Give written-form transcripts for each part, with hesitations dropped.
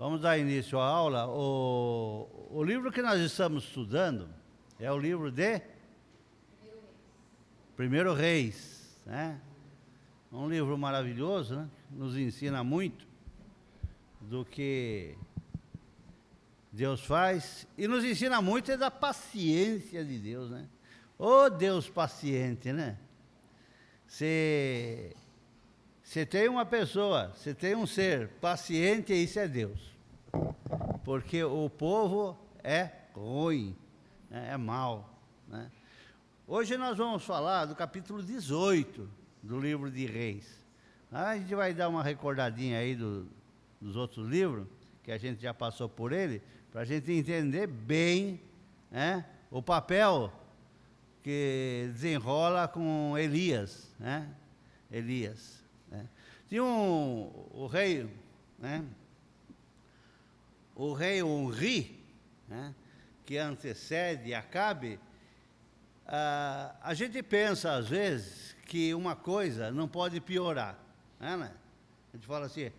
Vamos dar início à aula. O livro que nós estamos estudando é o livro de Primeiro Reis, né? Um livro maravilhoso, né? Nos ensina muito do que Deus faz e nos ensina muito da paciência de Deus, né? Ô Deus paciente, né? Você tem uma pessoa, você tem um ser paciente, e isso é Deus. Porque o povo é ruim, né? É mau, né? Hoje nós vamos falar do capítulo 18 do livro de Reis. A gente vai dar uma recordadinha aí dos outros livros, que a gente já passou por ele, para a gente entender bem, né, o papel que desenrola com Elias, né? Elias, né? Tinha o rei, né? O rei Onri, né? Que antecede Acabe. A gente pensa às vezes que uma coisa não pode piorar, né? A gente fala assim,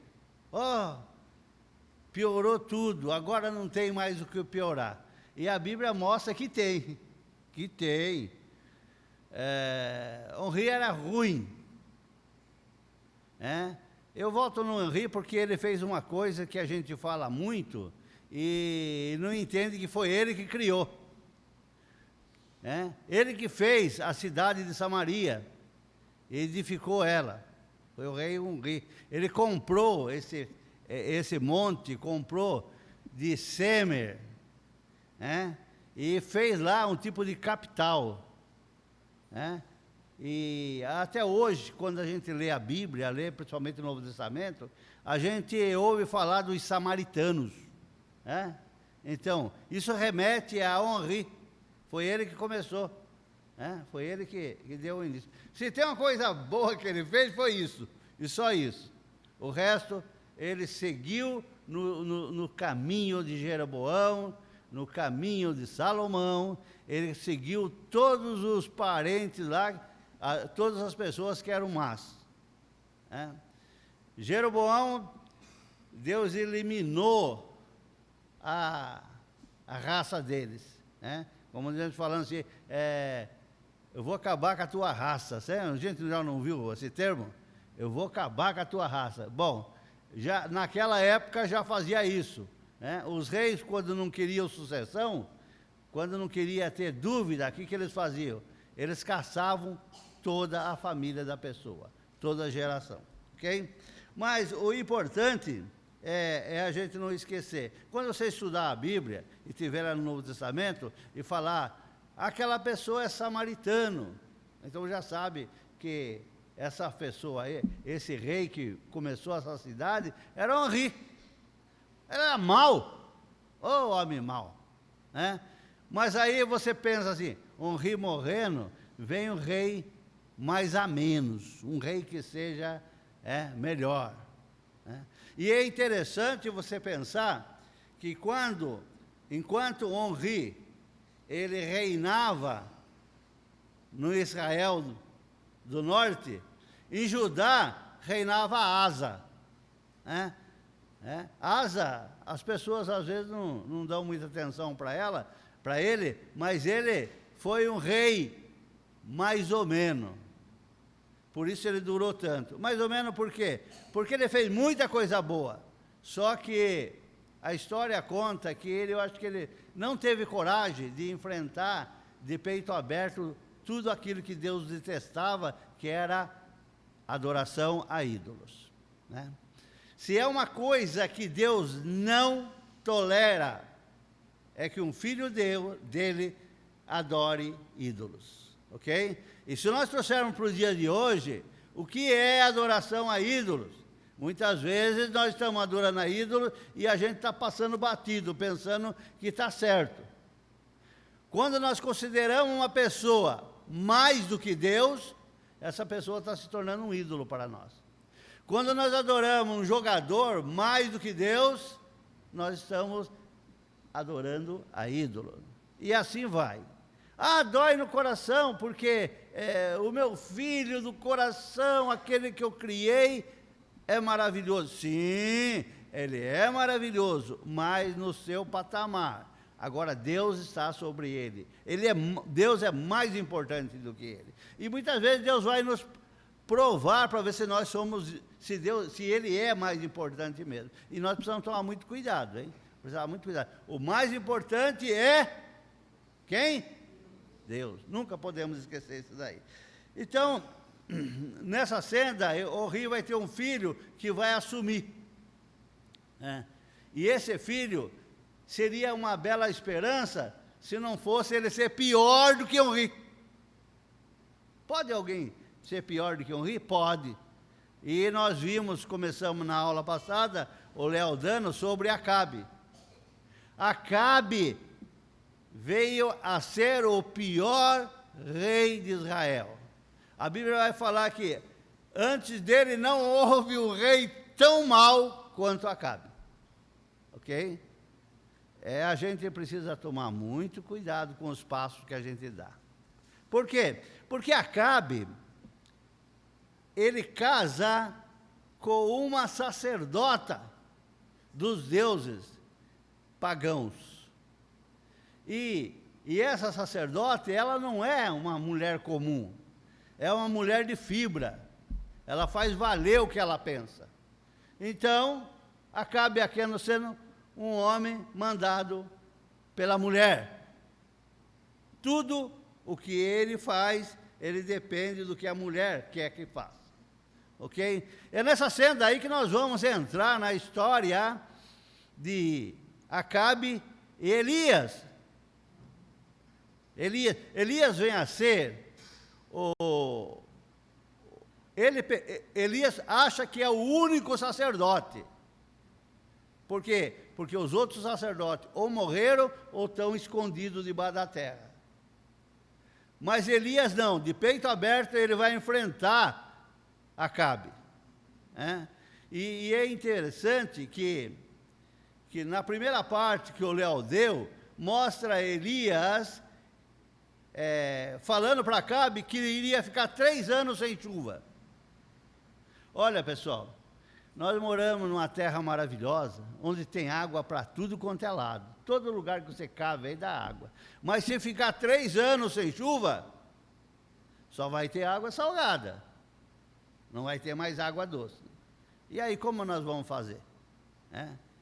piorou tudo, agora não tem mais o que piorar. E a Bíblia mostra que tem. Onri era ruim, né? Eu volto no Onri porque ele fez uma coisa que a gente fala muito e não entende que foi ele que criou, né? Ele que fez a cidade de Samaria, edificou ela, foi o rei Onri. Ele comprou esse monte, comprou de Semer, né? E fez lá um tipo de capital, né? E até hoje, quando a gente lê a Bíblia, lê principalmente o Novo Testamento, a gente ouve falar dos samaritanos, né? Então, isso remete a Onri, foi ele que começou, né? Foi ele que deu o início. Se tem uma coisa boa que ele fez, foi isso, e só isso. O resto, ele seguiu no caminho de Jeroboão, no caminho de Salomão, ele seguiu todos os parentes lá, todas as pessoas que eram más, né? Jeroboão, Deus eliminou a raça deles, né? Como a gente falando assim, eu vou acabar com a tua raça. A gente já não viu esse termo? Eu vou acabar com a tua raça. Bom, já naquela época já fazia isso, né? Os reis, quando não queriam sucessão, quando não queria ter dúvida, o que eles faziam? Eles caçavam toda a família da pessoa, toda a geração, ok? Mas o importante é a gente não esquecer. Quando você estudar a Bíblia e estiver lá no Novo Testamento e falar, aquela pessoa é samaritano, então já sabe que essa pessoa aí, esse rei que começou essa cidade, era Onri. Era mau, homem mau, né? Mas aí você pensa assim, Onri morrendo, vem um rei mais a menos, um rei que seja melhor, né? E é interessante você pensar que enquanto Onri, ele reinava no Israel do norte, em Judá reinava Asa, né? Asa, as pessoas às vezes não dão muita atenção para ele, mas ele foi um rei mais ou menos. Por isso ele durou tanto. Mais ou menos por quê? Porque ele fez muita coisa boa. Só que a história conta que eu acho que ele não teve coragem de enfrentar de peito aberto tudo aquilo que Deus detestava, que era adoração a ídolos, né? Se é uma coisa que Deus não tolera, é que um filho dele adore ídolos, ok? E se nós trouxermos para o dia de hoje, o que é adoração a ídolos? Muitas vezes nós estamos adorando a ídolos e a gente está passando batido, pensando que está certo. Quando nós consideramos uma pessoa mais do que Deus, essa pessoa está se tornando um ídolo para nós. Quando nós adoramos um jogador mais do que Deus, nós estamos adorando a ídolo. E assim vai. Dói no coração, porque o meu filho do coração, aquele que eu criei, é maravilhoso. Sim, ele é maravilhoso, mas no seu patamar. Agora, Deus está sobre ele. Deus é mais importante do que ele. E muitas vezes Deus vai nos provar para ver se nós somos, se ele é mais importante mesmo. E nós precisamos tomar muito cuidado, hein? Precisamos muito cuidado. O mais importante é quem? Deus. Nunca podemos esquecer isso daí. Então, nessa senda, o rio vai ter um filho que vai assumir. E esse filho seria uma bela esperança se não fosse ele ser pior do que um rio. Pode alguém ser pior do que um rio? Pode. E nós vimos, começamos na aula passada, o Léo dando sobre Acabe. Acabe veio a ser o pior rei de Israel. A Bíblia vai falar que antes dele não houve um rei tão mau quanto Acabe. Ok? A gente precisa tomar muito cuidado com os passos que a gente dá. Por quê? Porque Acabe, ele casa com uma sacerdota dos deuses pagãos. E essa sacerdote, ela não é uma mulher comum, é uma mulher de fibra. Ela faz valer o que ela pensa. Então, Acabe aqui sendo um homem mandado pela mulher. Tudo o que ele faz, ele depende do que a mulher quer que faça. Ok? É nessa senda aí que nós vamos entrar na história de Acabe e Elias. Elias vem a ser Elias acha que é o único sacerdote. Por quê? Porque os outros sacerdotes ou morreram ou estão escondidos debaixo da terra. Mas Elias não, de peito aberto ele vai enfrentar Acabe. E é interessante que na primeira parte que o Léo deu, mostra Elias falando para Acabe que iria ficar 3 anos sem chuva. Olha, pessoal, nós moramos numa terra maravilhosa, onde tem água para tudo quanto é lado. Todo lugar que você cava aí dá água. Mas se ficar 3 anos sem chuva, só vai ter água salgada. Não vai ter mais água doce. E aí como nós vamos fazer?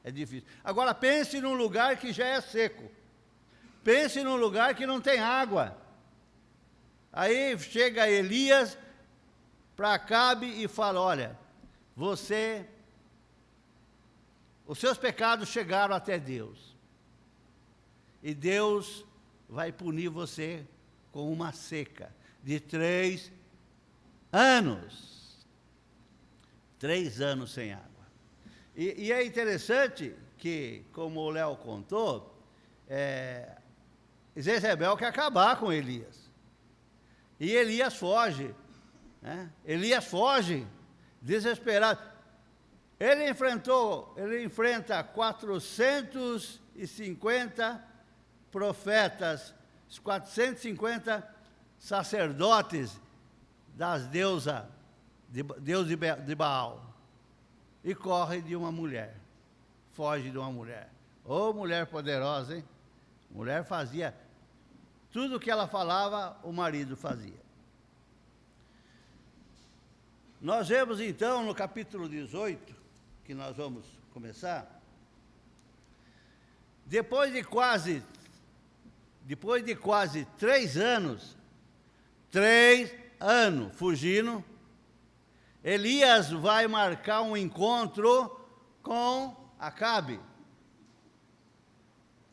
É difícil. Agora pense num lugar que já é seco. Pense num lugar que não tem água. Aí chega Elias para Acabe e fala: olha, os seus pecados chegaram até Deus. E Deus vai punir você com uma seca de 3 anos. 3 anos sem água. E é interessante que, como o Léo contou, Jezebel quer acabar com Elias. E Elias foge. Elias foge, desesperado. Ele enfrenta 450 profetas, 450 sacerdotes das deusas, Deus de Baal. E corre de uma mulher, foge de uma mulher. Ô, mulher poderosa, hein? Mulher fazia tudo o que ela falava, o marido fazia. Nós vemos então no capítulo 18, que nós vamos começar, depois de quase 3 anos, 3 anos fugindo, Elias vai marcar um encontro com Acabe.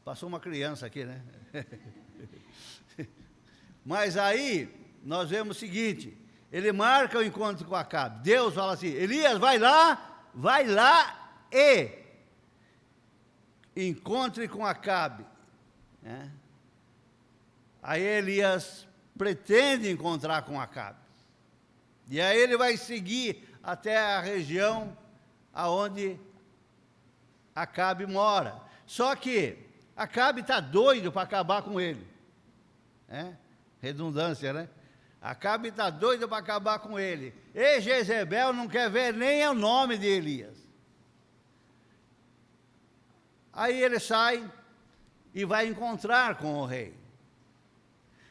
Passou uma criança aqui, né? Mas aí, nós vemos o seguinte, ele marca o encontro com Acabe. Deus fala assim: Elias, vai lá e encontre com Acabe. Aí Elias pretende encontrar com Acabe. E aí ele vai seguir até a região aonde Acabe mora. Só que Acabe está doido para acabar com ele. Redundância, né? Acabe está doido para acabar com ele. E Jezebel não quer ver nem o nome de Elias. Aí ele sai e vai encontrar com o rei.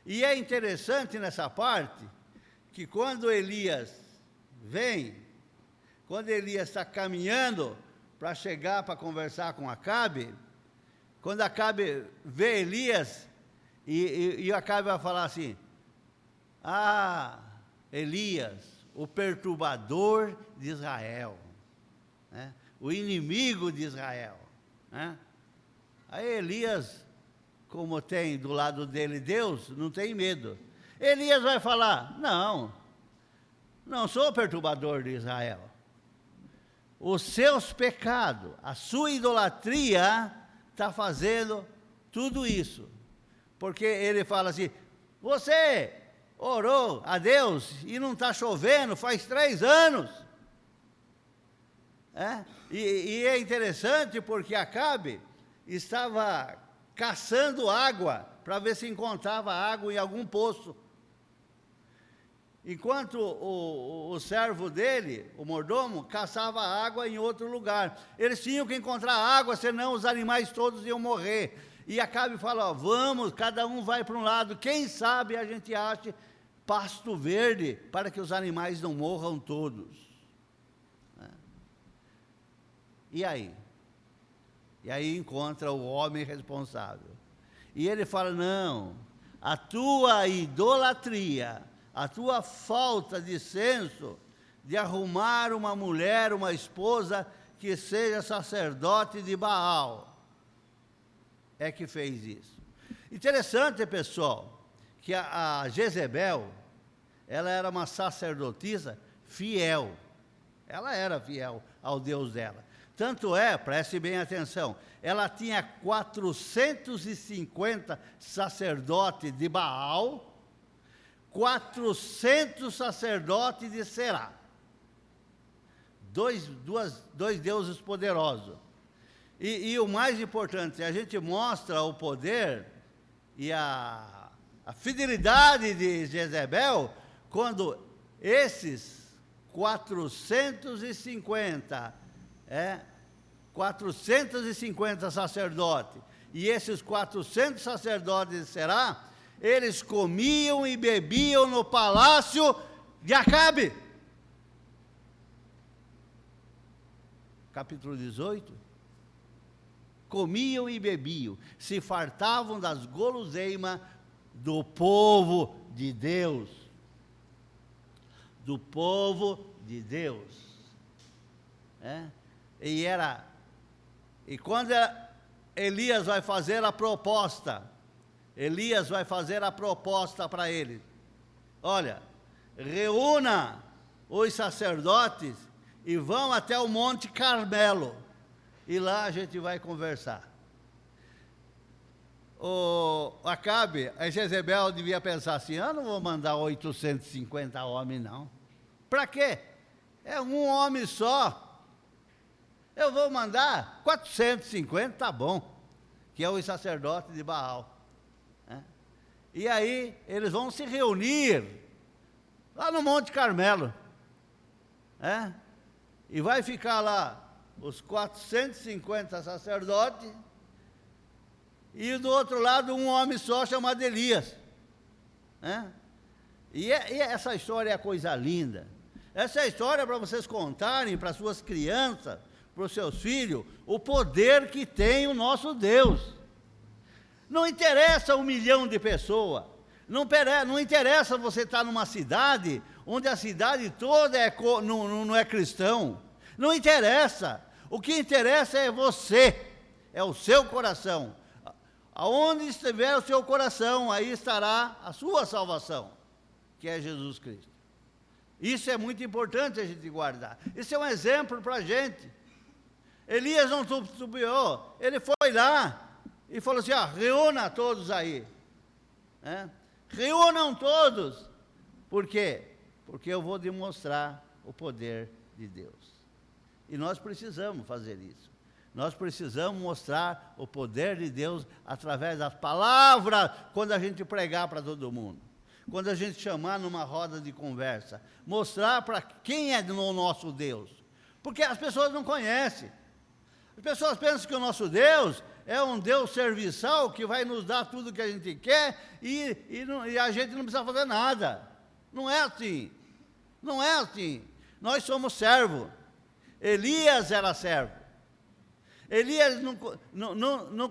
E é interessante nessa parte, que quando Elias vem, quando Elias está caminhando para chegar para conversar com Acabe, quando Acabe vê Elias, e Acabe vai falar assim: ah, Elias, o perturbador de Israel, né? O inimigo de Israel, né? Aí Elias, como tem do lado dele Deus, não tem medo. Elias vai falar: não sou o perturbador de Israel. Os seus pecados, a sua idolatria está fazendo tudo isso. Porque ele fala assim: você orou a Deus e não está chovendo faz 3 anos. E é interessante porque Acabe estava caçando água para ver se encontrava água em algum poço. Enquanto o servo dele, o mordomo, caçava água em outro lugar. Eles tinham que encontrar água, senão os animais todos iam morrer. E Acabe fala: ó, vamos, cada um vai para um lado, quem sabe a gente ache pasto verde para que os animais não morram todos. E aí? E aí encontra o homem responsável. E ele fala: não, a tua idolatria, a tua falta de senso de arrumar uma mulher, uma esposa que seja sacerdote de Baal, é que fez isso. Interessante, pessoal, que a Jezebel, ela era uma sacerdotisa fiel. Ela era fiel ao Deus dela. Tanto é, preste bem atenção, ela tinha 450 sacerdotes de Baal, 400 sacerdotes de Será. Dois deuses poderosos. E o mais importante, a gente mostra o poder e a fidelidade de Jezebel, quando esses 450 sacerdotes, e esses 400 sacerdotes de Será, eles comiam e bebiam no palácio de Acabe. Capítulo 18. Comiam e bebiam, se fartavam das guloseimas do povo de Deus. Do povo de Deus. E quando Elias vai fazer a proposta, para ele: olha, reúna os sacerdotes e vão até o Monte Carmelo, e lá a gente vai conversar. O Acabe, a Jezebel devia pensar assim: eu não vou mandar 850 homens, não. Para quê? É um homem só. Eu vou mandar 450, tá bom, que é o sacerdote de Baal. E aí eles vão se reunir lá no Monte Carmelo. E vai ficar lá os 450 sacerdotes, e do outro lado um homem só chamado Elias. E essa história é coisa linda. Essa é a história para vocês contarem para suas crianças, para os seus filhos, o poder que tem o nosso Deus. Não interessa 1 milhão de pessoas, não interessa você estar numa cidade onde a cidade toda não é cristão, não interessa. O que interessa é você, é o seu coração. Aonde estiver o seu coração, aí estará a sua salvação, que é Jesus Cristo. Isso é muito importante a gente guardar. Isso é um exemplo para a gente. Elias não titubeou, ele foi lá e falou assim: reúna todos aí. Reúnam todos. Por quê? Porque eu vou demonstrar o poder de Deus. E nós precisamos fazer isso. Nós precisamos mostrar o poder de Deus através das palavras, quando a gente pregar para todo mundo. Quando a gente chamar numa roda de conversa. Mostrar para quem é o nosso Deus. Porque as pessoas não conhecem. As pessoas pensam que o nosso Deus é um Deus serviçal que vai nos dar tudo que a gente quer e a gente não precisa fazer nada. Não é assim. Não é assim. Nós somos servos. Elias era servo. Elias,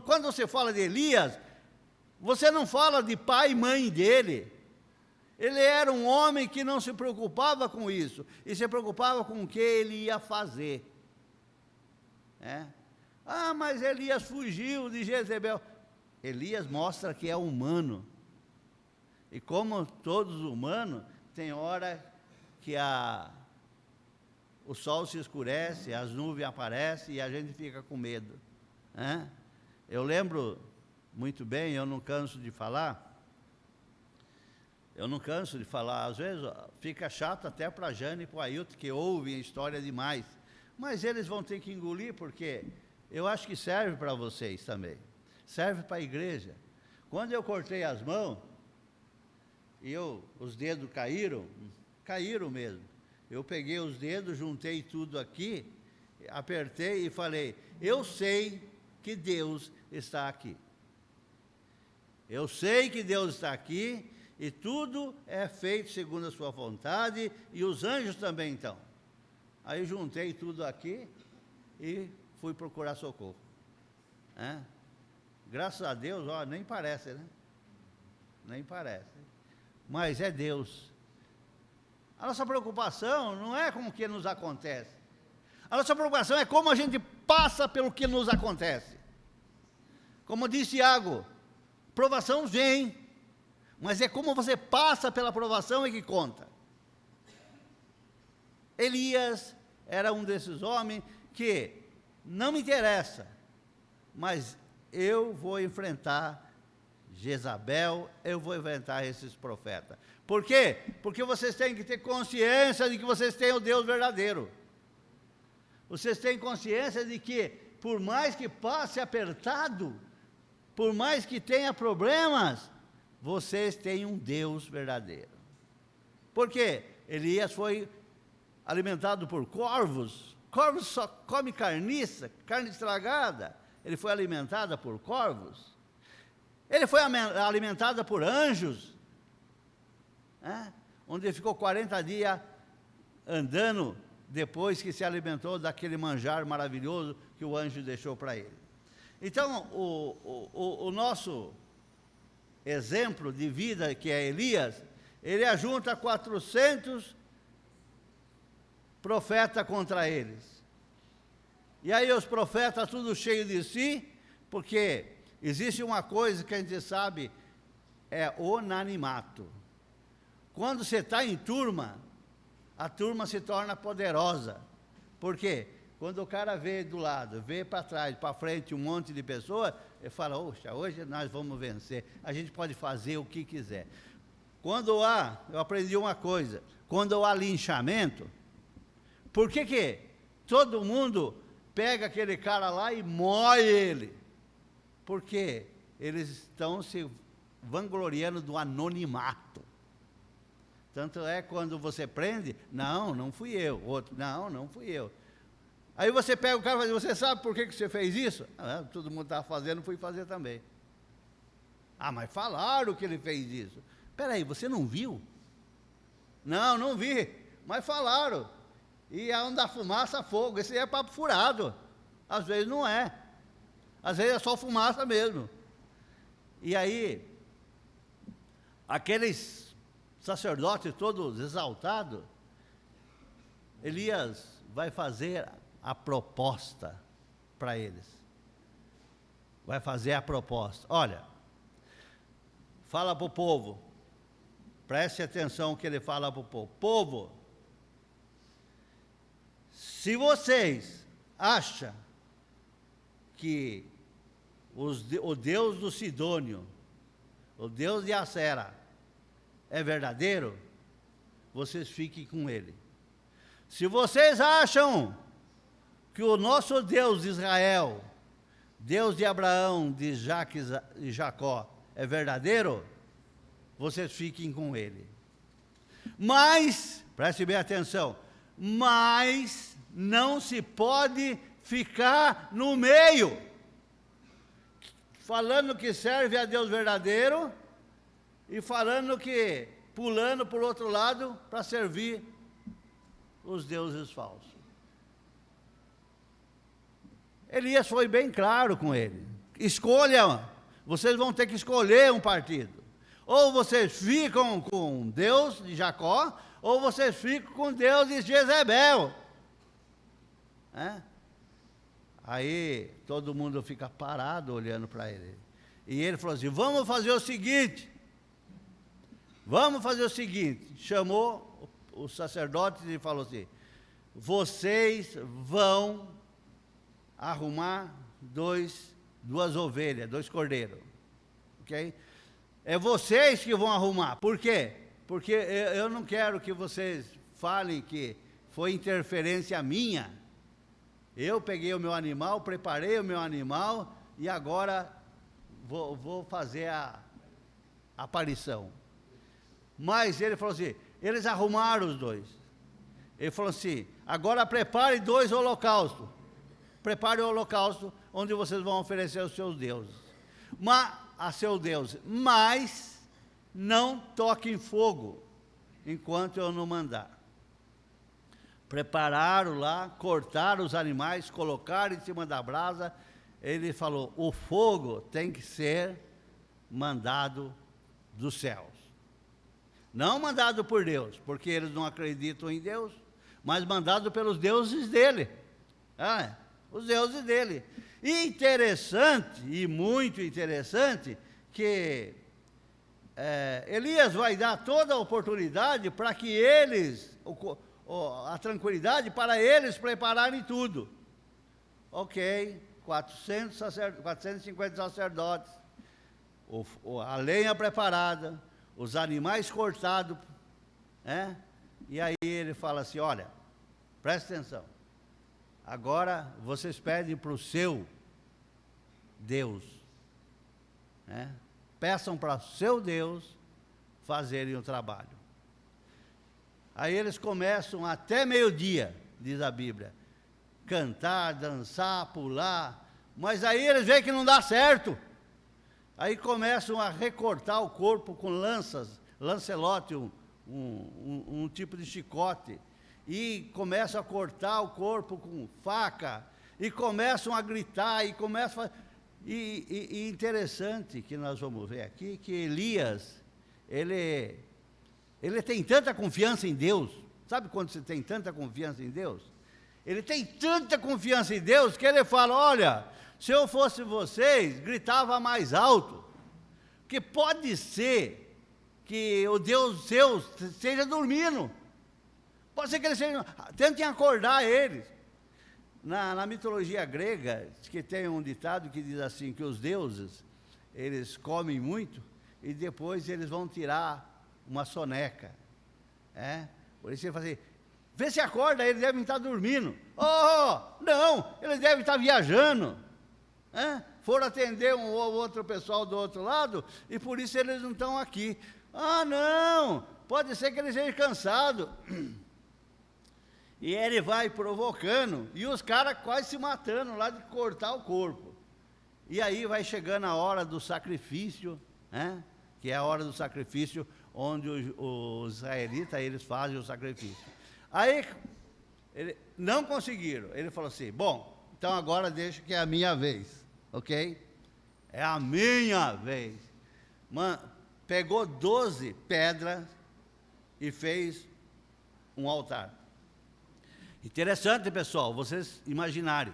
quando você fala de Elias, você não fala de pai e mãe dele. Ele era um homem que não se preocupava com isso, e se preocupava com o que ele ia fazer. Ah, mas Elias fugiu de Jezebel. Elias mostra que é humano. E como todos humanos, tem hora que o sol se escurece, as nuvens aparecem e a gente fica com medo. Eu lembro muito bem, eu não canso de falar, às vezes fica chato até para a Jane e para o Ailton, que ouvem a história demais, mas eles vão ter que engolir, porque eu acho que serve para vocês também, serve para a igreja. Quando eu cortei as mãos, e os dedos caíram mesmo, eu peguei os dedos, juntei tudo aqui, apertei e falei, eu sei que Deus está aqui. Eu sei que Deus está aqui, e tudo é feito segundo a sua vontade, e os anjos também então. Aí juntei tudo aqui e fui procurar socorro. Graças a Deus, nem parece, né? Nem parece. Mas é Deus. A nossa preocupação não é com o que nos acontece. A nossa preocupação é como a gente passa pelo que nos acontece. Como disse Tiago, provação vem, mas é como você passa pela provação é que conta. Elias era um desses homens que não me interessa, mas eu vou enfrentar Jezabel, eu vou enfrentar esses profetas. Por quê? Porque vocês têm que ter consciência de que vocês têm o Deus verdadeiro. Vocês têm consciência de que, por mais que passe apertado, por mais que tenha problemas, vocês têm um Deus verdadeiro. Por quê? Elias foi alimentado por corvos. Corvos só come carniça, carne estragada. Ele foi alimentado por corvos. Ele foi alimentado por anjos, onde ele ficou 40 dias andando, depois que se alimentou daquele manjar maravilhoso que o anjo deixou para ele. Então, o nosso exemplo de vida, que é Elias, ele ajunta 400 profetas contra eles. E aí os profetas tudo cheio de si, porque existe uma coisa que a gente sabe, é onanimato. Quando você está em turma, a turma se torna poderosa. Por quê? Quando o cara vê do lado, vê para trás, para frente, um monte de pessoas, ele fala, oxa, hoje nós vamos vencer, a gente pode fazer o que quiser. Eu aprendi uma coisa, quando há linchamento, por que todo mundo pega aquele cara lá e moe ele? Porque eles estão se vangloriando do anonimato. Tanto é quando você prende, não fui eu. Outro, não fui eu. Aí você pega o cara e fala, você sabe por que você fez isso? Todo mundo estava fazendo, fui fazer também. Mas falaram que ele fez isso. Espera aí, você não viu? Não vi, mas falaram. E onde há fumaça, fogo. Esse é papo furado. Às vezes não é. Às vezes é só fumaça mesmo. E aí, aqueles sacerdotes todos exaltados, Elias vai fazer a proposta para eles. Vai fazer a proposta. Olha, fala para o povo, preste atenção que ele fala para o povo. Povo, se vocês acham que o Deus do Sidônio, o Deus de Acera, é verdadeiro, vocês fiquem com ele. Se vocês acham que o nosso Deus de Israel, Deus de Abraão, de Isaac e Jacó, é verdadeiro, vocês fiquem com ele. Mas, preste bem atenção, mas não se pode ficar no meio, falando que serve a Deus verdadeiro e falando que, pulando por outro lado, para servir os deuses falsos. Elias foi bem claro com ele. Escolha, vocês vão ter que escolher um partido. Ou vocês ficam com Deus de Jacó, ou vocês ficam com Deus de Jezebel. Aí todo mundo fica parado olhando para ele. E ele falou assim, vamos fazer o seguinte. Chamou os sacerdotes e falou assim, vocês vão arrumar duas ovelhas, 2 cordeiros, ok? É vocês que vão arrumar. Por quê? Porque eu não quero que vocês falem que foi interferência minha. Eu peguei o meu animal, preparei o meu animal e agora vou fazer a aparição. Mas ele falou assim, eles arrumaram os 2. Ele falou assim, agora prepare 2 holocaustos. Prepare o holocausto onde vocês vão oferecer aos seus deuses. Mas não toquem fogo enquanto eu não mandar. Prepararam lá, cortaram os animais, colocaram em cima da brasa. Ele falou, o fogo tem que ser mandado dos céus. Não mandado por Deus, porque eles não acreditam em Deus, mas mandado pelos deuses dele. Os deuses dele. E interessante, e muito interessante, que Elias vai dar toda a oportunidade para que eles, a tranquilidade para eles prepararem tudo. Ok, 450 sacerdotes, a lenha preparada, os animais cortados, e aí ele fala assim, olha, presta atenção, agora vocês pedem para o seu Deus, peçam para o seu Deus fazerem o trabalho. Aí eles começam até meio-dia, diz a Bíblia, cantar, dançar, pular, mas aí eles veem que não dá certo. Aí começam a recortar o corpo com lancelote, um tipo de chicote, e começam a cortar o corpo com faca, e começam a gritar, e interessante que nós vamos ver aqui, que Elias, ele tem tanta confiança em Deus. Sabe quando você tem tanta confiança em Deus? Ele tem tanta confiança em Deus que ele fala, olha, se eu fosse vocês, gritava mais alto, porque pode ser que o Deus seu esteja dormindo, pode ser que eles tentem acordar eles. Na mitologia grega, que tem um ditado que diz assim, que os deuses, eles comem muito, e depois eles vão tirar uma soneca, por isso ele fala assim, vê se acorda, eles devem estar dormindo. Não, eles devem estar viajando, foram atender um ou outro pessoal do outro lado, e por isso eles não estão aqui. Não, pode ser que eles estejam cansados. E ele vai provocando, e os caras quase se matando lá de cortar o corpo. E aí vai chegando a hora do sacrifício, que é a hora do sacrifício, onde os israelitas, eles fazem o sacrifício. Aí, não conseguiram. Ele falou assim, bom, então agora deixa que é a minha vez, ok? É a minha vez. Pegou 12 pedras e fez um altar. Interessante, pessoal, vocês imaginarem.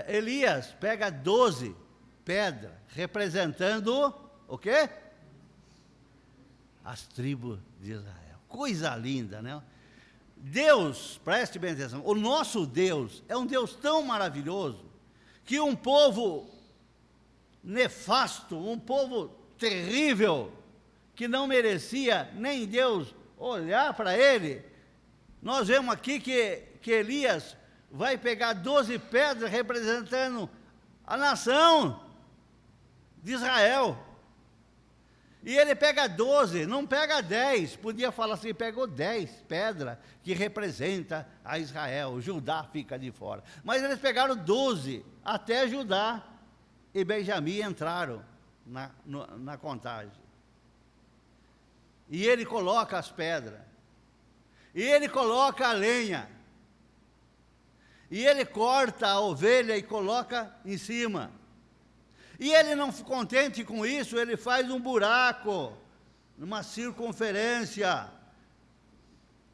Elias pega 12 pedras, representando o quê? As tribos de Israel. Coisa linda, né? Deus, preste bem atenção, o nosso Deus é um Deus tão maravilhoso, que um povo nefasto, um povo terrível, que não merecia nem Deus olhar para ele, nós vemos aqui que Elias vai pegar 12 pedras representando a nação de Israel. E ele pega 12, não pega 10. Podia falar assim, pegou 10 pedras, que representa a Israel. Judá fica de fora. Mas eles pegaram 12, até Judá e Benjamim entraram na contagem. E ele coloca as pedras. E ele coloca a lenha. E ele corta a ovelha e coloca em cima. E ele não contente com isso, ele faz um buraco, numa circunferência,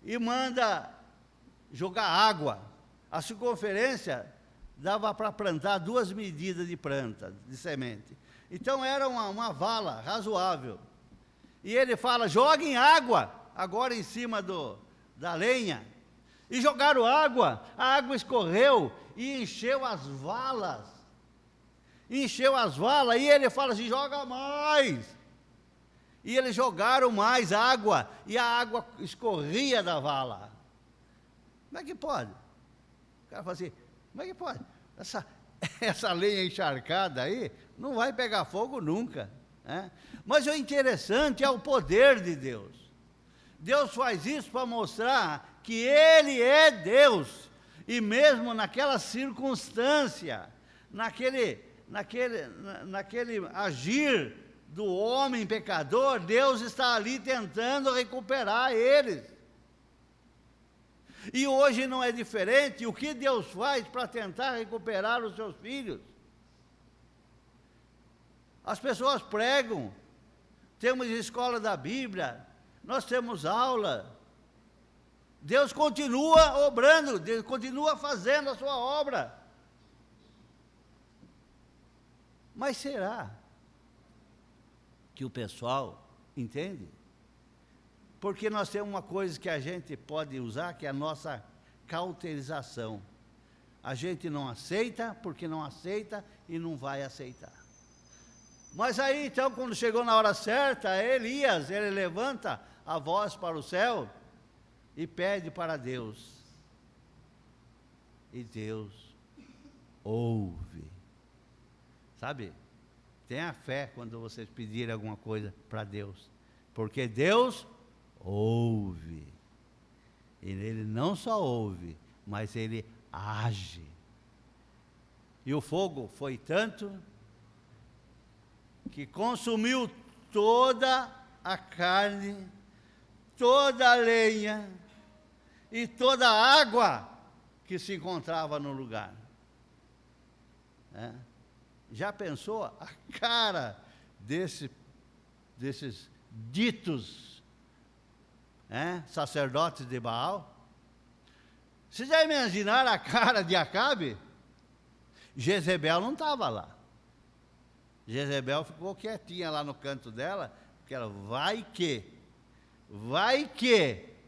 e manda jogar água. A circunferência dava para plantar 2 medidas de planta, de semente. Então era uma vala razoável. E ele fala, joguem água, agora em cima da lenha. E jogaram água, a água escorreu e encheu as valas. Encheu as valas, e ele fala assim, joga mais. E eles jogaram mais água, e a água escorria da vala. Como é que pode? O cara fala assim, como é que pode? Essa lenha encharcada aí, não vai pegar fogo nunca. Né? Mas o interessante é o poder de Deus. Deus faz isso para mostrar que Ele é Deus. E mesmo naquela circunstância, naquele agir do homem pecador, Deus está ali tentando recuperar eles. E hoje não é diferente. O que Deus faz para tentar recuperar os seus filhos? As pessoas pregam, temos escola da Bíblia, nós temos aula. Deus continua obrando, Deus continua fazendo a sua obra. Mas será que o pessoal entende? Porque nós temos uma coisa que a gente pode usar, que é a nossa cauterização. A gente não aceita, porque não aceita e não vai aceitar. Mas aí, então, quando chegou na hora certa, Elias, ele levanta a voz para o céu e pede para Deus. E Deus ouve. Sabe? Tenha fé quando vocês pedirem alguma coisa para Deus. Porque Deus ouve. E Ele não só ouve, mas Ele age. E o fogo foi tanto que consumiu toda a carne, toda a lenha e toda a água que se encontrava no lugar. Já pensou a cara desses ditos sacerdotes de Baal? Vocês já imaginaram a cara de Acabe? Jezebel não estava lá. Jezebel ficou quietinha lá no canto dela, porque ela, vai que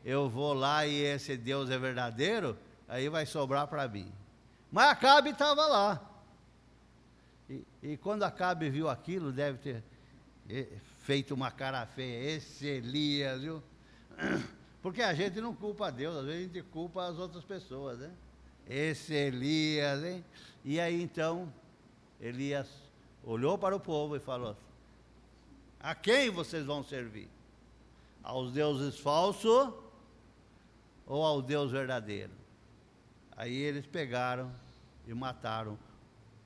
eu vou lá e esse Deus é verdadeiro, aí vai sobrar para mim. Mas Acabe estava lá. E quando Acabe viu aquilo, deve ter feito uma cara feia, esse Elias, viu? Porque a gente não culpa Deus, às vezes a gente culpa as outras pessoas, né? Esse Elias, hein? E aí então, Elias olhou para o povo e falou, a quem vocês vão servir? Aos deuses falsos ou ao Deus verdadeiro? Aí eles pegaram e mataram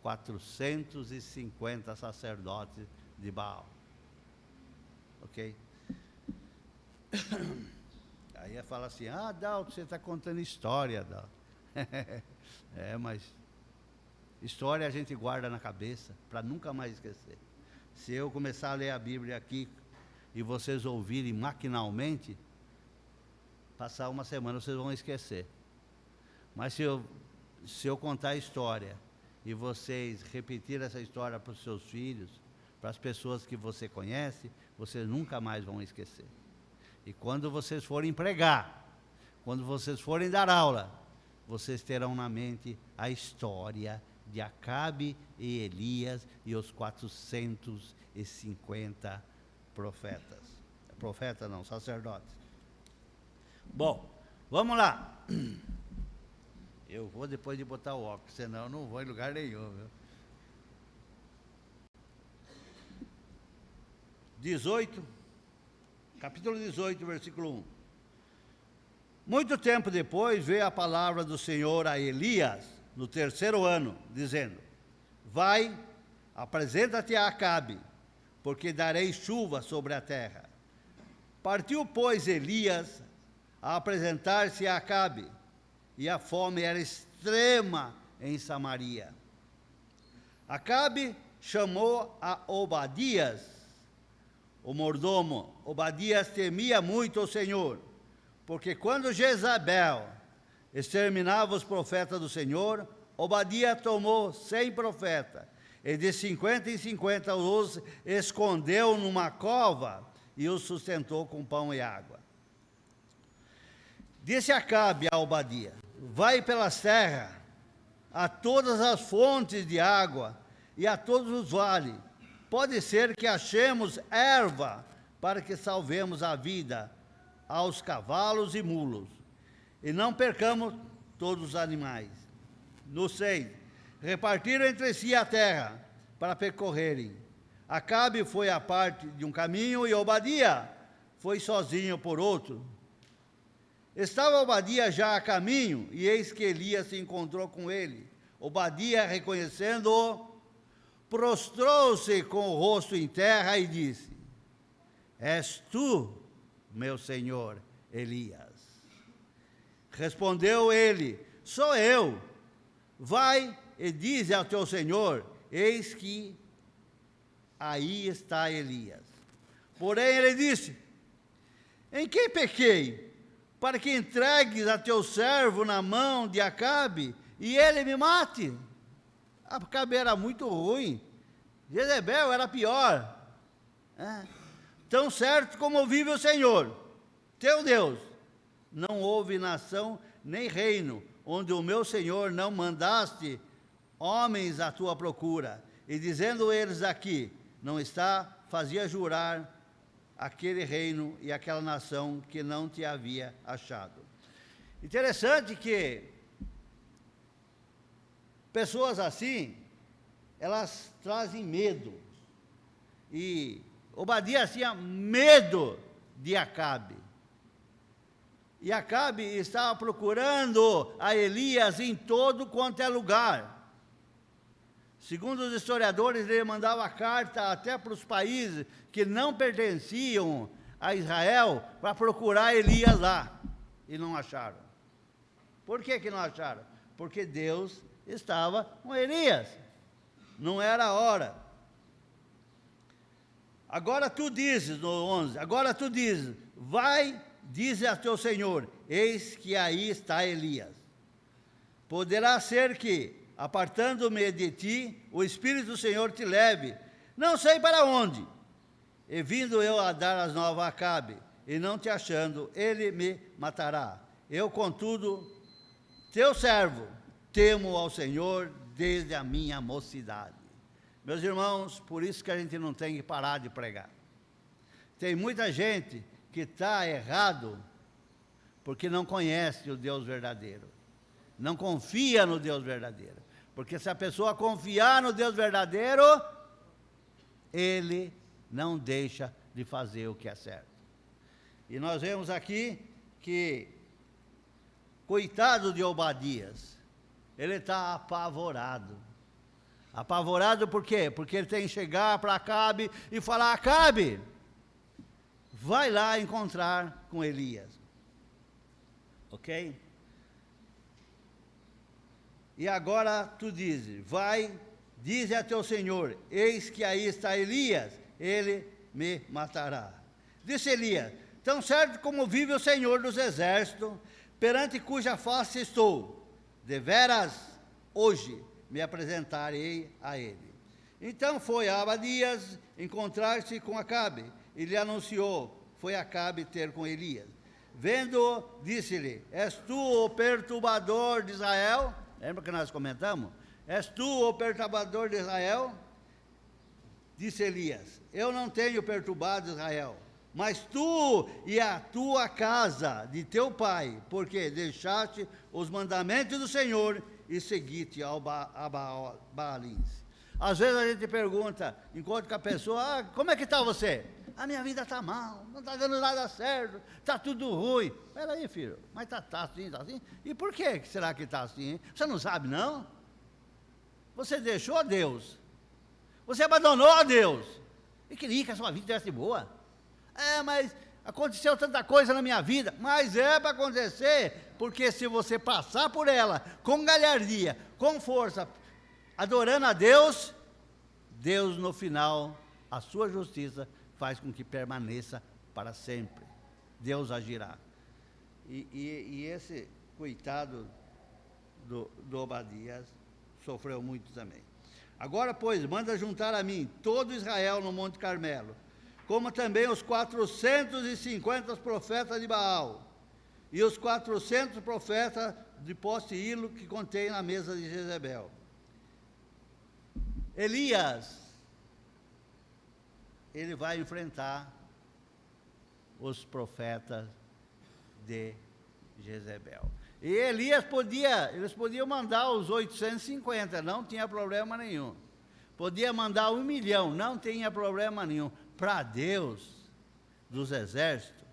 450 sacerdotes de Baal. Ok? Aí ela fala assim, Adalto, você está contando história, Adalto. Mas história a gente guarda na cabeça, para nunca mais esquecer. Se eu começar a ler a Bíblia aqui, e vocês ouvirem maquinalmente, passar uma semana vocês vão esquecer. Mas se eu contar a história, e vocês repetirem essa história para os seus filhos, para as pessoas que você conhece, vocês nunca mais vão esquecer. E quando vocês forem pregar, quando vocês forem dar aula, vocês terão na mente a história de Acabe e Elias e os 450 profetas. Profeta não, sacerdotes. Bom, vamos lá. Eu vou depois de botar o óculos, senão eu não vou em lugar nenhum, viu? 18, capítulo 18, versículo 1. Muito tempo depois veio a palavra do Senhor a Elias, no 3º ano, dizendo: vai, apresenta-te a Acabe, porque darei chuva sobre a terra. Partiu, pois, Elias a apresentar-se a Acabe, e a fome era extrema em Samaria. Acabe chamou a Obadias, o mordomo. Obadias temia muito o Senhor, porque quando Jezabel exterminava os profetas do Senhor, Obadias tomou 100 profetas, e de 50 em 50 os escondeu numa cova e os sustentou com pão e água. Disse Acabe a Obadias: vai pelas terras, a todas as fontes de água e a todos os vales. Pode ser que achemos erva para que salvemos a vida aos cavalos e mulos, e não percamos todos os animais. No 6, repartiram entre si a terra para percorrerem. Acabe foi à parte de um caminho e Obadias foi sozinho por outro. Estava Obadias já a caminho, e eis que Elias se encontrou com ele. Obadias, reconhecendo-o, prostrou-se com o rosto em terra e disse: és tu, meu senhor Elias? Respondeu ele: sou eu. Vai e diz ao teu senhor: eis que aí está Elias. Porém ele disse: em que pequei, para que entregues a teu servo na mão de Acabe, e ele me mate? Acabe era muito ruim, Jezebel era pior. Tão certo como vive o Senhor, teu Deus, não houve nação nem reino, onde o meu Senhor não mandaste homens à tua procura. E dizendo eles aqui, não está, fazia jurar aquele reino e aquela nação que não te havia achado. Interessante que pessoas assim, elas trazem medo. E Obadias tinha medo de Acabe. E Acabe estava procurando a Elias em todo quanto é lugar. Segundo os historiadores, ele mandava carta até para os países que não pertenciam a Israel para procurar Elias lá. E não acharam. Por que não acharam? Porque Deus estava com Elias. Não era a hora. Agora tu dizes, no 11, agora tu dizes, vai, dize a teu senhor, eis que aí está Elias. Poderá ser que, apartando-me de ti, o Espírito do Senhor te leve, não sei para onde. E vindo eu a dar as novas a Acabe, e não te achando, ele me matará. Eu, contudo, teu servo, temo ao Senhor desde a minha mocidade. Meus irmãos, por isso que a gente não tem que parar de pregar. Tem muita gente que está errado porque não conhece o Deus verdadeiro. Não confia no Deus verdadeiro. Porque se a pessoa confiar no Deus verdadeiro, Ele não deixa de fazer o que é certo. E nós vemos aqui que, coitado de Obadias, ele está apavorado. Apavorado por quê? Porque ele tem que chegar para Acabe e falar: Acabe, vai lá encontrar com Elias. Ok? E agora tu dizes, vai, dize a teu senhor, eis que aí está Elias, ele me matará. Disse Elias: tão certo como vive o Senhor dos exércitos, perante cuja face estou, deveras hoje me apresentarei a ele. Então foi Obadias encontrar-se com Acabe, e lhe anunciou, foi Acabe ter com Elias. Vendo-o, disse-lhe: és tu o perturbador de Israel? Lembra que nós comentamos? És tu o perturbador de Israel? Disse Elias: eu não tenho perturbado Israel, mas tu e a tua casa de teu pai, porque deixaste os mandamentos do Senhor e seguiste a Baalins. Às vezes a gente pergunta, enquanto que a pessoa: como é que está você? a minha vida está mal, não está dando nada certo, está tudo ruim. Espera aí, filho, mas está assim, está assim? E por que será que está assim, hein? Você não sabe, não? Você deixou Deus, você abandonou Deus, e queria que a sua vida estivesse boa. Mas aconteceu tanta coisa na minha vida, mas é para acontecer, porque se você passar por ela com galhardia, com força, adorando a Deus, Deus no final, a sua justiça faz com que permaneça para sempre. Deus agirá. E esse coitado do Obadias sofreu muito também. Agora, pois, manda juntar a mim todo Israel no Monte Carmelo, como também os 450 profetas de Baal, e os 400 profetas de poste hilo que contém na mesa de Jezebel. Elias, ele vai enfrentar os profetas de Jezebel. E Elias eles podiam mandar os 850, não tinha problema nenhum. Podia mandar 1 milhão, não tinha problema nenhum. Para Deus, dos exércitos,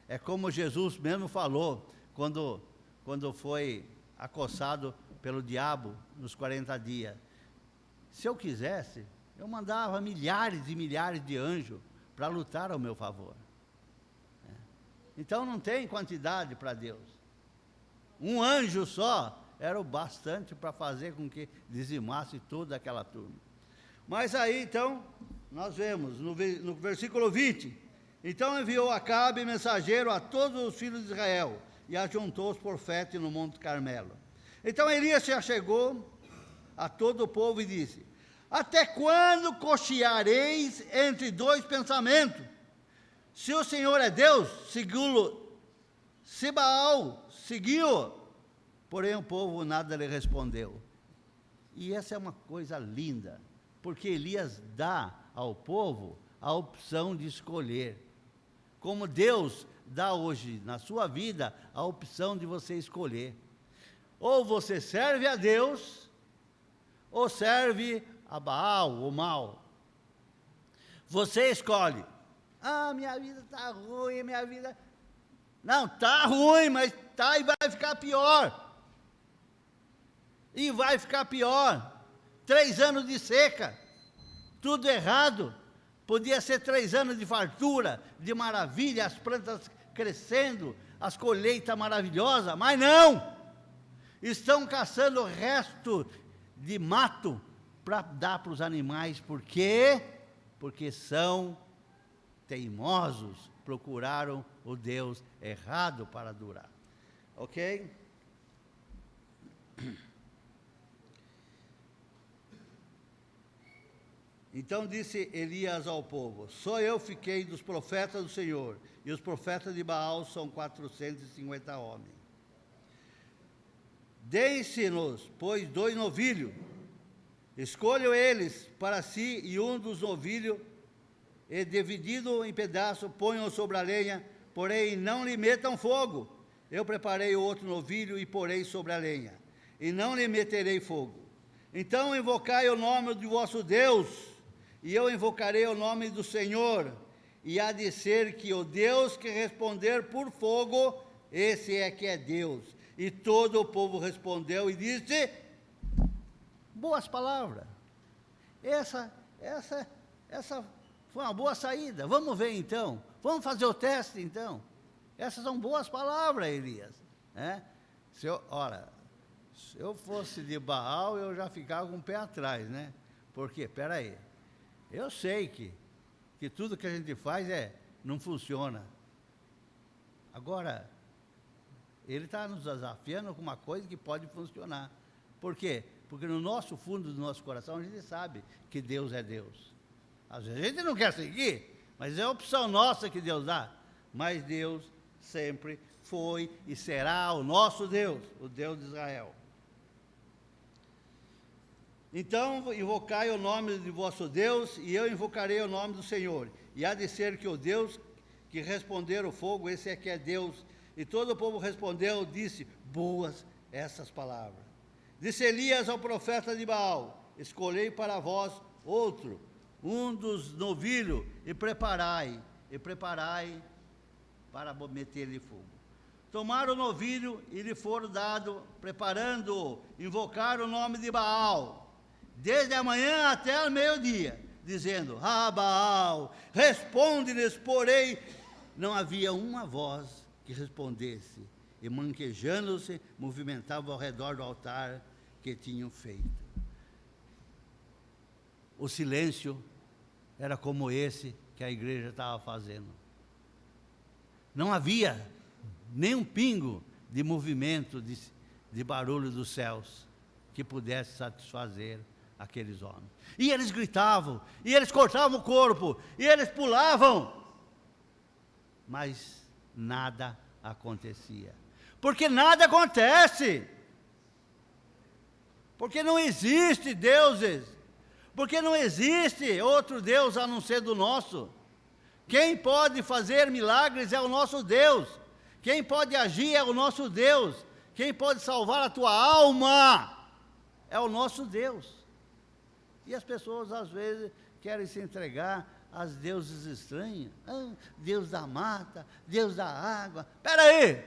é como Jesus mesmo falou, quando foi acossado pelo diabo nos 40 dias. Se eu quisesse, eu mandava milhares e milhares de anjos para lutar ao meu favor. Então não tem quantidade para Deus. Um anjo só era o bastante para fazer com que dizimasse toda aquela turma. Mas aí então, nós vemos no versículo 20, então enviou Acabe mensageiro a todos os filhos de Israel, e ajuntou os profetas no Monte Carmelo. Então Elias se achegou a todo o povo e disse: até quando cocheareis entre dois pensamentos? Se o Senhor é Deus, segui-lo. Se Baal, seguiu. Porém o povo nada lhe respondeu. E essa é uma coisa linda, porque Elias dá ao povo a opção de escolher. Como Deus dá hoje na sua vida a opção de você escolher. Ou você serve a Deus, ou serve a Baal, o mal. Você escolhe. Minha vida está ruim, minha vida... Não, está ruim, mas está e vai ficar pior. E vai ficar pior. 3 anos de seca, tudo errado. Podia ser 3 anos de fartura, de maravilha, as plantas crescendo, as colheitas maravilhosas, mas não! Estão caçando o resto de mato para dar para os animais. Por quê? Porque são teimosos, procuraram o Deus errado para adorar. Ok? Então disse Elias ao povo: só eu fiquei dos profetas do Senhor, e os profetas de Baal são 450 homens. Deem-se-nos, pois, 2 novilhos, escolham eles para si, e um dos novilhos, e dividido em pedaços, ponham sobre a lenha, porém não lhe metam fogo. Eu preparei o outro novilho e porei sobre a lenha, e não lhe meterei fogo. Então invocai o nome de vosso Deus, e eu invocarei o nome do Senhor, e há de ser que o Deus que responder por fogo, esse é que é Deus. E todo o povo respondeu e disse: boas palavras. Essa foi uma boa saída. Vamos ver então. Vamos fazer o teste então. Essas são boas palavras, Elias. Se eu fosse de Baal, eu já ficava com o pé atrás, né? Porque, espera aí, eu sei que tudo que a gente faz não funciona. Agora, ele está nos desafiando com uma coisa que pode funcionar. Por quê? Porque no nosso fundo do nosso coração a gente sabe que Deus é Deus. Às vezes a gente não quer seguir, mas é a opção nossa que Deus dá. Mas Deus sempre foi e será o nosso Deus, o Deus de Israel. Então invocai o nome de vosso Deus, e eu invocarei o nome do Senhor. E há de ser que o Deus que responder o fogo, esse é que é Deus. E todo o povo respondeu, disse: boas essas palavras. Disse Elias ao profeta de Baal: escolhei para vós outro, um dos novilhos e preparai para meter-lhe fogo. Tomaram o novilho e lhe foram dado, preparando-o, invocaram o nome de Baal, desde a manhã até o meio-dia, dizendo: Ah, Baal, responde-lhes, porém, não havia uma voz que respondesse, e manquejando-se, movimentavam ao redor do altar que tinham feito. O silêncio era como esse que a igreja estava fazendo. Não havia nem um pingo de movimento, de barulho dos céus, que pudesse satisfazer aqueles homens. E eles gritavam, e eles cortavam o corpo, e eles pulavam, mas nada acontecia. Porque nada acontece. Porque não existe deuses. Porque não existe outro Deus a não ser do nosso. Quem pode fazer milagres é o nosso Deus. Quem pode agir é o nosso Deus. Quem pode salvar a tua alma é o nosso Deus. E as pessoas às vezes querem se entregar aos deuses estranhos. Deus da mata, Deus da água. Espera aí,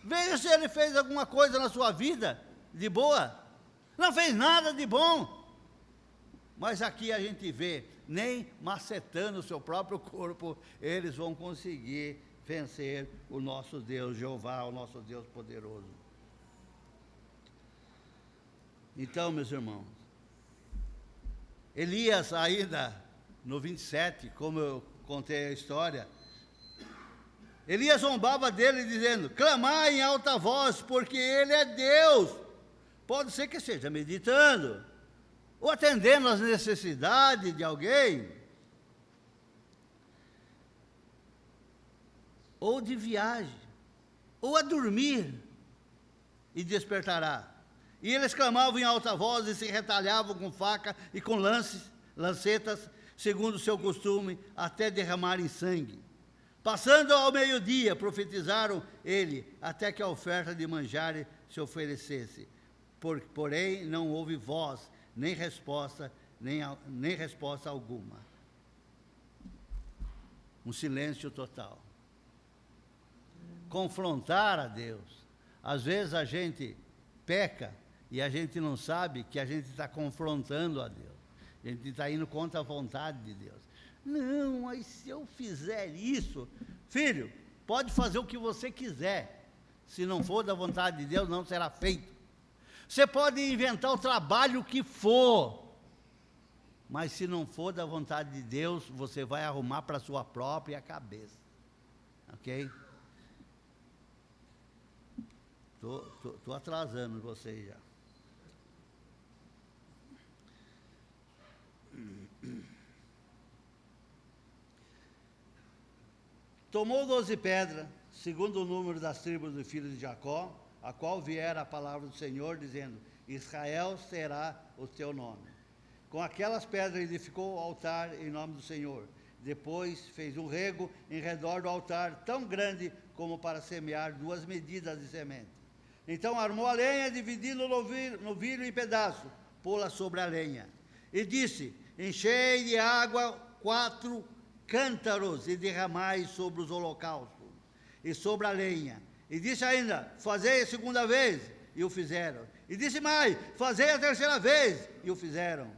veja se ele fez alguma coisa na sua vida de boa. Não fez nada de bom. Mas aqui a gente vê, nem macetando o seu próprio corpo, eles vão conseguir vencer o nosso Deus, Jeová, o nosso Deus poderoso. Então, meus irmãos, Elias ainda, no 27, como eu contei a história, Elias zombava dele dizendo: clamai em alta voz, porque ele é Deus. Pode ser que esteja meditando, ou atendendo às necessidades de alguém, ou de viagem, ou a dormir, e despertará. E eles clamavam em alta voz e se retalhavam com faca e com lancetas, segundo o seu costume, até derramarem sangue. Passando ao meio-dia, profetizaram ele, até que a oferta de manjar se oferecesse. Porém, não houve voz, nem resposta alguma. Um silêncio total. Confrontar a Deus. Às vezes a gente peca e a gente não sabe que a gente está confrontando a Deus. A gente está indo contra a vontade de Deus. Não, mas se eu fizer isso, filho, pode fazer o que você quiser. Se não for da vontade de Deus, não será feito. Você pode inventar o trabalho que for, mas se não for da vontade de Deus, você vai arrumar para a sua própria cabeça. Ok? Estou atrasando vocês já. Tomou 12 pedras, segundo o número das tribos dos filhos de Jacó, a qual viera a palavra do Senhor, dizendo: Israel será o teu nome. Com aquelas pedras edificou o altar em nome do Senhor. Depois fez um rego em redor do altar, tão grande como para semear 2 medidas de semente. Então armou a lenha, dividindo o novilho em pedaços, pô-la sobre a lenha. E disse: enchei de água 4 cântaros e derramai sobre os holocaustos e sobre a lenha. E disse ainda: fazei a segunda vez, e o fizeram. E disse mais: fazei a terceira vez, e o fizeram.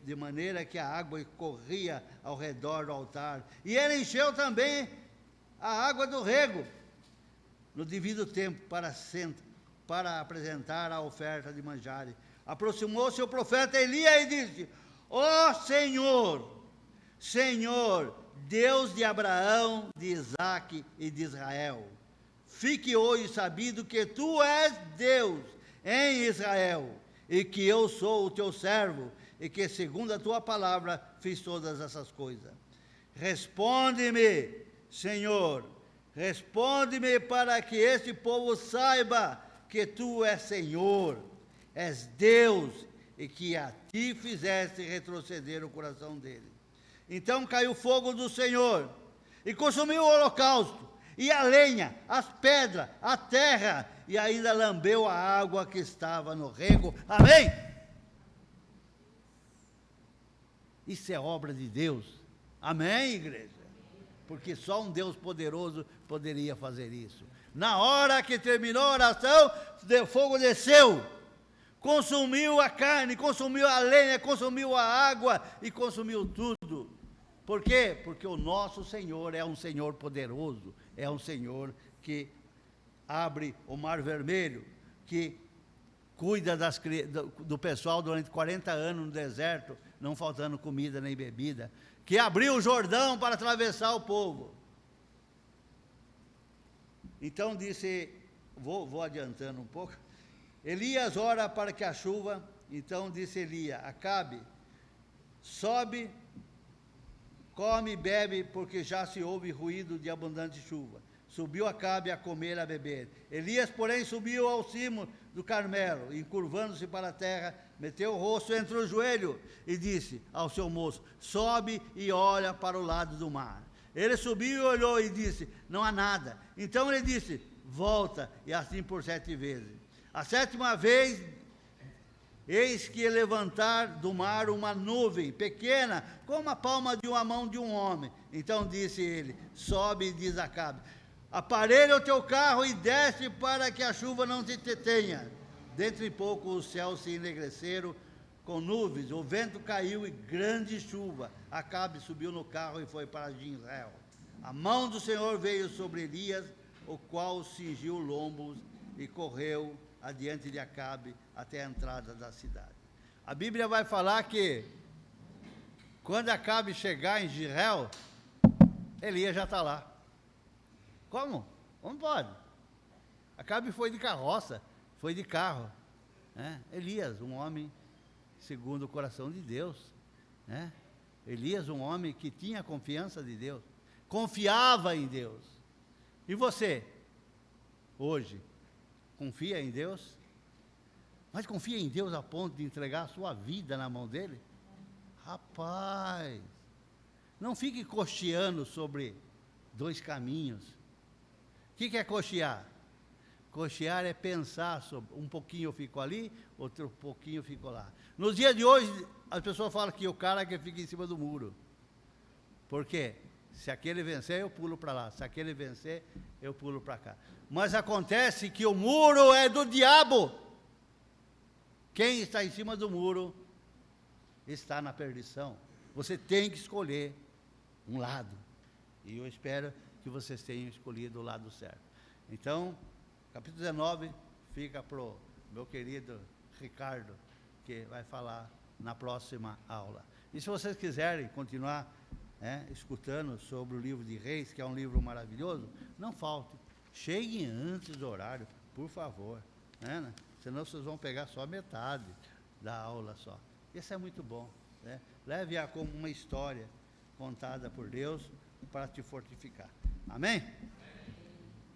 De maneira que a água corria ao redor do altar. E ele encheu também a água do rego, no devido tempo, para apresentar a oferta de manjares. Aproximou-se o profeta Elias e disse: ó Senhor, Senhor, Deus de Abraão, de Isaque e de Israel, fique hoje sabido que tu és Deus em Israel, e que eu sou o teu servo, e que segundo a tua palavra fiz todas essas coisas. Responde-me, Senhor, responde-me, para que este povo saiba que tu és Senhor, és Deus, e que a ti fizeste retroceder o coração dele. Então caiu fogo do Senhor, e consumiu o holocausto, e a lenha, as pedras, a terra, e ainda lambeu a água que estava no rego. Amém? Isso é obra de Deus. Amém, igreja? Porque só um Deus poderoso poderia fazer isso. Na hora que terminou a oração, o fogo desceu, consumiu a carne, consumiu a lenha, consumiu a água e consumiu tudo. Por quê? Porque o nosso Senhor é um Senhor poderoso, é um Senhor que abre o mar vermelho, que cuida do pessoal durante 40 anos no deserto, não faltando comida nem bebida, que abriu o Jordão para atravessar o povo. Então disse, vou adiantando um pouco, Elias ora para que a chuva, então disse Elias, Acabe, sobe, come e bebe, porque já se ouve ruído de abundante chuva. Subiu Acabe a comer e a beber. Elias, porém, subiu ao cimo do Carmelo, e, encurvando-se para a terra, meteu o rosto entre os joelhos e disse ao seu moço, sobe e olha para o lado do mar. Ele subiu e olhou e disse, não há nada. Então ele disse, volta, e assim por 7 vezes. A 7ª vez, eis que levantar do mar uma nuvem pequena, como a palma de uma mão de um homem. Então disse ele, sobe e diz a Acabe, aparelha o teu carro e desce para que a chuva não te detenha. Dentro de pouco os céus se enegreceram com nuvens, o vento caiu e grande chuva. Acabe subiu no carro e foi para Jezreel. A mão do Senhor veio sobre Elias, o qual cingiu lombos e correu adiante de Acabe até a entrada da cidade. A Bíblia vai falar que quando Acabe chegar em Jezreel, Elias já está lá. Como? Como pode? Acabe foi de carroça, foi de carro. Né? Elias, um homem segundo o coração de Deus. Né? Elias, um homem que tinha confiança de Deus, confiava em Deus. E você, hoje, confia em Deus? Mas confia em Deus a ponto de entregar a sua vida na mão dele? Rapaz, não fique cocheando sobre 2 caminhos. O que é cochear? Cochear é pensar sobre, um pouquinho eu fico ali, outro pouquinho eu fico lá. Nos dias de hoje, as pessoas falam que o cara que fica em cima do muro. Por quê? Se aquele vencer, eu pulo para lá. Se aquele vencer, eu pulo para cá. Mas acontece que o muro é do diabo. Quem está em cima do muro está na perdição. Você tem que escolher um lado. E eu espero que vocês tenham escolhido o lado certo. Então, capítulo 19 fica para o meu querido Ricardo, que vai falar na próxima aula. E se vocês quiserem continuar escutando sobre o livro de Reis, que é um livro maravilhoso, não falte. Cheguem antes do horário, por favor. Né? Senão vocês vão pegar só metade da aula só. Isso é muito bom. Né? Leve-a como uma história contada por Deus para te fortificar. Amém?